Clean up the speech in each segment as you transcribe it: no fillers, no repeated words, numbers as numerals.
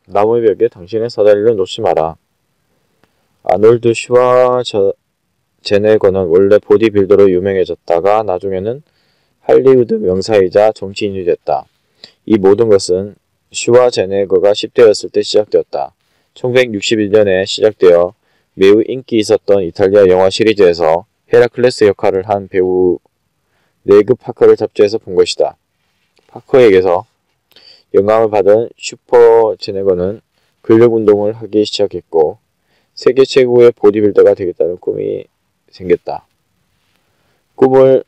나무의 벽에 당신의 사다리를 놓지 마라. 아놀드 슈와제네거는 원래 보디빌더로 유명해졌다가 나중에는 할리우드 명사이자 정치인이 됐다. 이 모든 것은 슈와제네거가 10대였을 때 시작되었다. 1961년에 시작되어 매우 인기 있었던 이탈리아 영화 시리즈에서 헤라클레스 역할을 한 배우 레그 파커를 잡지에서 본 것이다. 파커에게서 영감을 받은 슈퍼제네거는 근력 운동을 하기 시작했고 세계 최고의 보디빌더가 되겠다는 꿈이 생겼다. 꿈을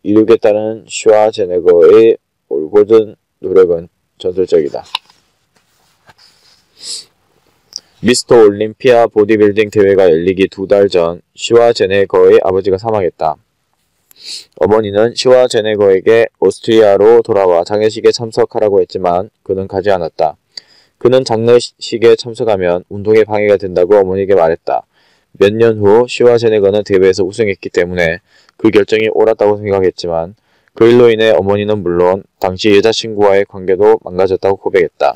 이루겠다는 슈와제네거의 올곧은 노력은 전설적이다. 미스터 올림피아 보디빌딩 대회가 열리기 2달 전 슈와제네거의 아버지가 사망했다. 어머니는 슈와제네거에게 오스트리아로 돌아와 장례식에 참석하라고 했지만 그는 가지 않았다. 그는 장례식에 참석하면 운동에 방해가 된다고 어머니에게 말했다. 몇 년 후 슈와제네거는 대회에서 우승했기 때문에 그 결정이 옳았다고 생각했지만 그 일로 인해 어머니는 물론 당시 여자친구와의 관계도 망가졌다고 고백했다.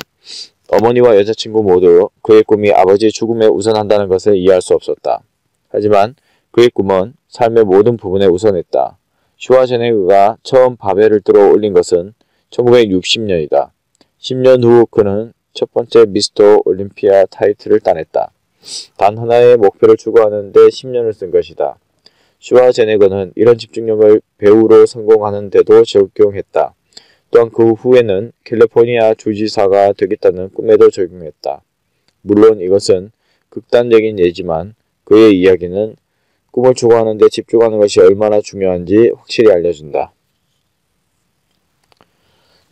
어머니와 여자친구 모두 그의 꿈이 아버지의 죽음에 우선한다는 것을 이해할 수 없었다. 하지만 그의 꿈은 삶의 모든 부분에 우선했다. 슈와제네거가 처음 바벨을 들어 올린 것은 1960년이다. 10년 후 그는 첫 번째 미스터 올림피아 타이틀을 따냈다. 단 하나의 목표를 추구하는 데 10년을 쓴 것이다. 슈와제네거는 이런 집중력을 배우로 성공하는 데도 적용했다. 또한 그 후에는 캘리포니아 주지사가 되겠다는 꿈에도 적용했다. 물론 이것은 극단적인 예지만 그의 이야기는 꿈을 추구하는 데 집중하는 것이 얼마나 중요한지 확실히 알려준다.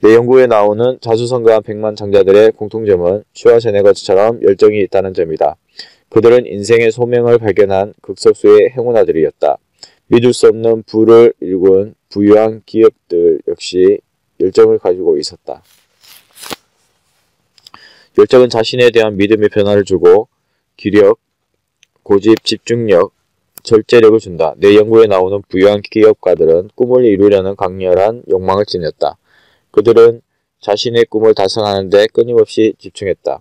내 연구에 나오는 자수성가한 100만 장자들의 공통점은 슈와제네거처럼 열정이 있다는 점이다. 그들은 인생의 소명을 발견한 극소수의 행운아들이었다. 믿을 수 없는 부를 일군 부유한 기업들 역시 열정을 가지고 있었다. 열정은 자신에 대한 믿음의 변화를 주고 기력, 고집, 집중력, 절제력을 준다. 내 연구에 나오는 부유한 기업가들은 꿈을 이루려는 강렬한 욕망을 지녔다. 그들은 자신의 꿈을 달성하는 데 끊임없이 집중했다.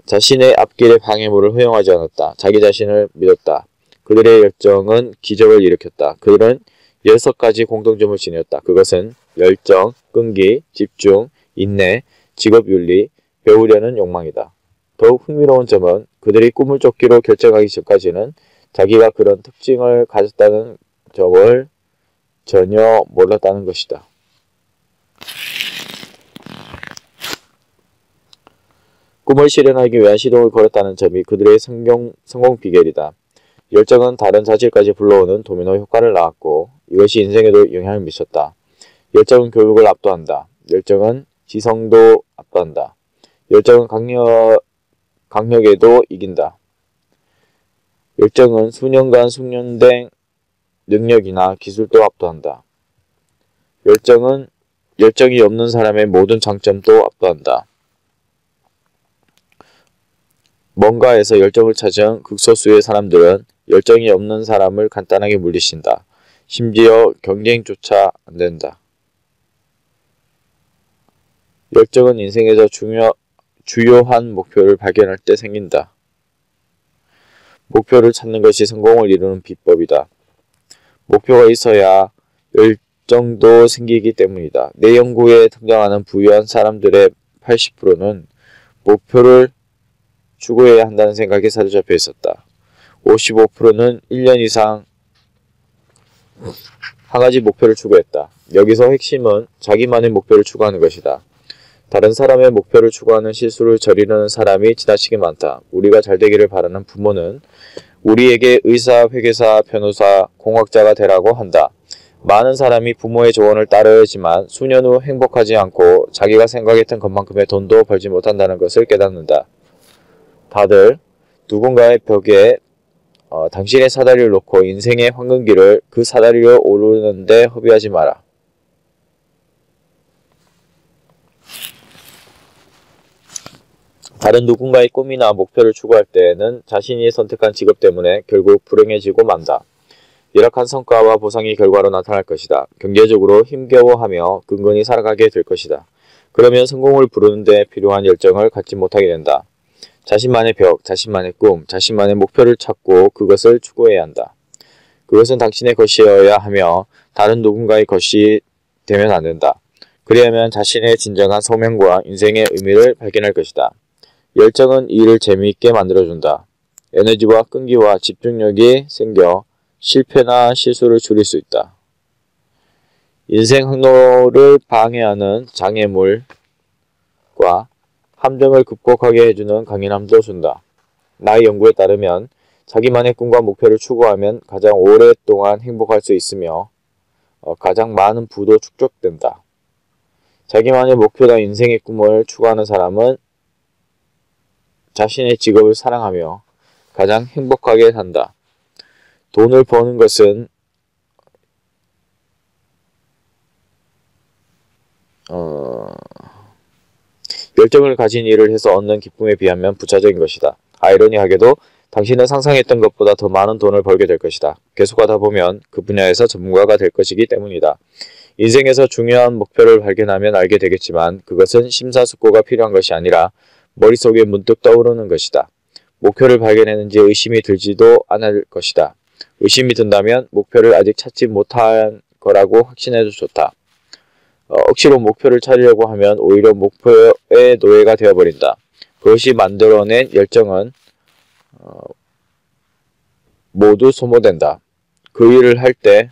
자신의 앞길의 방해물을 허용하지 않았다. 자기 자신을 믿었다. 그들의 열정은 기적을 일으켰다. 그들은 6가지 공통점을 지녔다. 그것은 열정, 끈기, 집중, 인내, 직업윤리, 배우려는 욕망이다. 더욱 흥미로운 점은 그들이 꿈을 쫓기로 결정하기 전까지는 자기가 그런 특징을 가졌다는 점을 전혀 몰랐다는 것이다. 꿈을 실현하기 위한 시도를 걸었다는 점이 그들의 성공 비결이다. 열정은 다른 자질까지 불러오는 도미노 효과를 낳았고 이것이 인생에도 영향을 미쳤다. 열정은 교육을 압도한다. 열정은 지성도 압도한다. 열정은 강력에도 이긴다. 열정은 수년간 숙련된 능력이나 기술도 압도한다. 열정이 없는 사람의 모든 장점도 압도한다. 뭔가에서 열정을 찾은 극소수의 사람들은 열정이 없는 사람을 간단하게 물리친다. 심지어 경쟁조차 안 된다. 열정은 인생에서 주요한 목표를 발견할 때 생긴다. 목표를 찾는 것이 성공을 이루는 비법이다. 목표가 있어야 열정도 생기기 때문이다. 내 연구에 등장하는 부유한 사람들의 80%는 목표를 추구해야 한다는 생각에 사로잡혀 있었다. 55%는 1년 이상 한 가지 목표를 추구했다. 여기서 핵심은 자기만의 목표를 추구하는 것이다. 다른 사람의 목표를 추구하는 실수를 저지르는 사람이 지나치게 많다. 우리가 잘되기를 바라는 부모는 우리에게 의사, 회계사, 변호사, 공학자가 되라고 한다. 많은 사람이 부모의 조언을 따르지만 수년 후 행복하지 않고 자기가 생각했던 것만큼의 돈도 벌지 못한다는 것을 깨닫는다. 다들 누군가의 벽에 당신의 사다리를 놓고 인생의 황금길을 그 사다리로 오르는데 허비하지 마라. 다른 누군가의 꿈이나 목표를 추구할 때에는 자신이 선택한 직업 때문에 결국 불행해지고 만다. 열악한 성과와 보상이 결과로 나타날 것이다. 경제적으로 힘겨워하며 근근히 살아가게 될 것이다. 그러면 성공을 부르는 데 필요한 열정을 갖지 못하게 된다. 자신만의 벽, 자신만의 꿈, 자신만의 목표를 찾고 그것을 추구해야 한다. 그것은 당신의 것이어야 하며 다른 누군가의 것이 되면 안 된다. 그리하면 자신의 진정한 소명과 인생의 의미를 발견할 것이다. 열정은 일을 재미있게 만들어준다. 에너지와 끈기와 집중력이 생겨 실패나 실수를 줄일 수 있다. 인생 항로를 방해하는 장애물과 함정을 극복하게 해주는 강인함도 준다. 나의 연구에 따르면 자기만의 꿈과 목표를 추구하면 가장 오랫동안 행복할 수 있으며 가장 많은 부도 축적된다. 자기만의 목표나 인생의 꿈을 추구하는 사람은 자신의 직업을 사랑하며 가장 행복하게 산다. 돈을 버는 것은 열정을 가진 일을 해서 얻는 기쁨에 비하면 부차적인 것이다. 아이러니하게도 당신은 상상했던 것보다 더 많은 돈을 벌게 될 것이다. 계속하다 보면 그 분야에서 전문가가 될 것이기 때문이다. 인생에서 중요한 목표를 발견하면 알게 되겠지만 그것은 심사숙고가 필요한 것이 아니라 머릿속에 문득 떠오르는 것이다. 목표를 발견했는지 의심이 들지도 않을 것이다. 의심이 든다면 목표를 아직 찾지 못한 거라고 확신해도 좋다. 억지로 목표를 찾으려고 하면 오히려 목표의 노예가 되어버린다. 그것이 만들어낸 열정은 모두 소모된다. 그 일을 할 때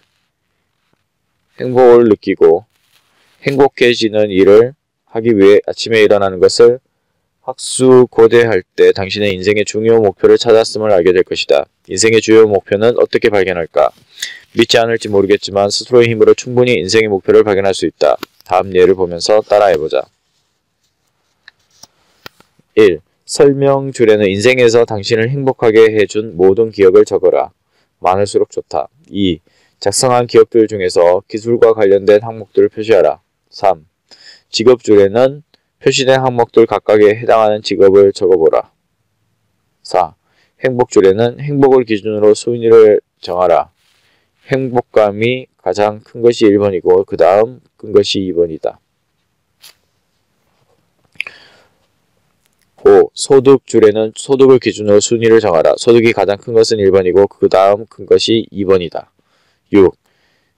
행복을 느끼고 행복해지는 일을 하기 위해 아침에 일어나는 것을 학수고대할 때 당신의 인생의 중요 목표를 찾았음을 알게 될 것이다. 인생의 주요 목표는 어떻게 발견할까? 믿지 않을지 모르겠지만 스스로의 힘으로 충분히 인생의 목표를 발견할 수 있다. 다음 예를 보면서 따라해보자. 1. 설명줄에는 인생에서 당신을 행복하게 해준 모든 기억을 적어라. 많을수록 좋다. 2. 작성한 기억들 중에서 기술과 관련된 항목들을 표시하라. 3. 직업줄에는 표시된 항목들 각각에 해당하는 직업을 적어보라. 4. 행복줄에는 행복을 기준으로 순위를 정하라. 행복감이 가장 큰 것이 1번이고 그 다음 큰 것이 2번이다. 5. 소득줄에는 소득을 기준으로 순위를 정하라. 소득이 가장 큰 것은 1번이고 그 다음 큰 것이 2번이다. 6.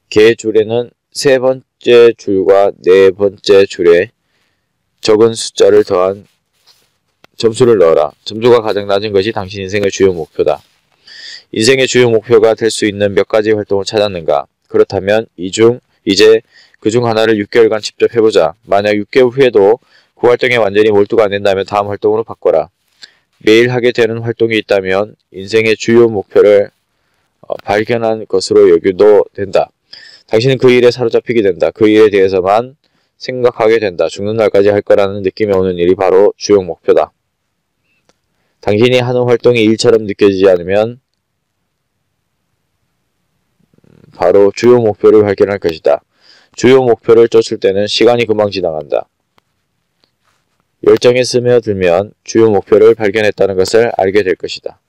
계줄에는 세 번째 줄과 네 번째 줄에 적은 숫자를 더한 점수를 넣어라. 점수가 가장 낮은 것이 당신 인생의 주요 목표다. 인생의 주요 목표가 될 수 있는 몇 가지 활동을 찾았는가? 그렇다면 이제 그중 하나를 6개월간 직접 해보자. 만약 6개월 후에도 그 활동에 완전히 몰두가 안 된다면 다음 활동으로 바꿔라. 매일 하게 되는 활동이 있다면 인생의 주요 목표를 발견한 것으로 여겨도 된다. 당신은 그 일에 사로잡히게 된다. 그 일에 대해서만 생각하게 된다. 죽는 날까지 할 거라는 느낌이 오는 일이 바로 주요 목표다. 당신이 하는 활동이 일처럼 느껴지지 않으면 바로 주요 목표를 발견할 것이다. 주요 목표를 쫓을 때는 시간이 금방 지나간다. 열정에 스며들면 주요 목표를 발견했다는 것을 알게 될 것이다.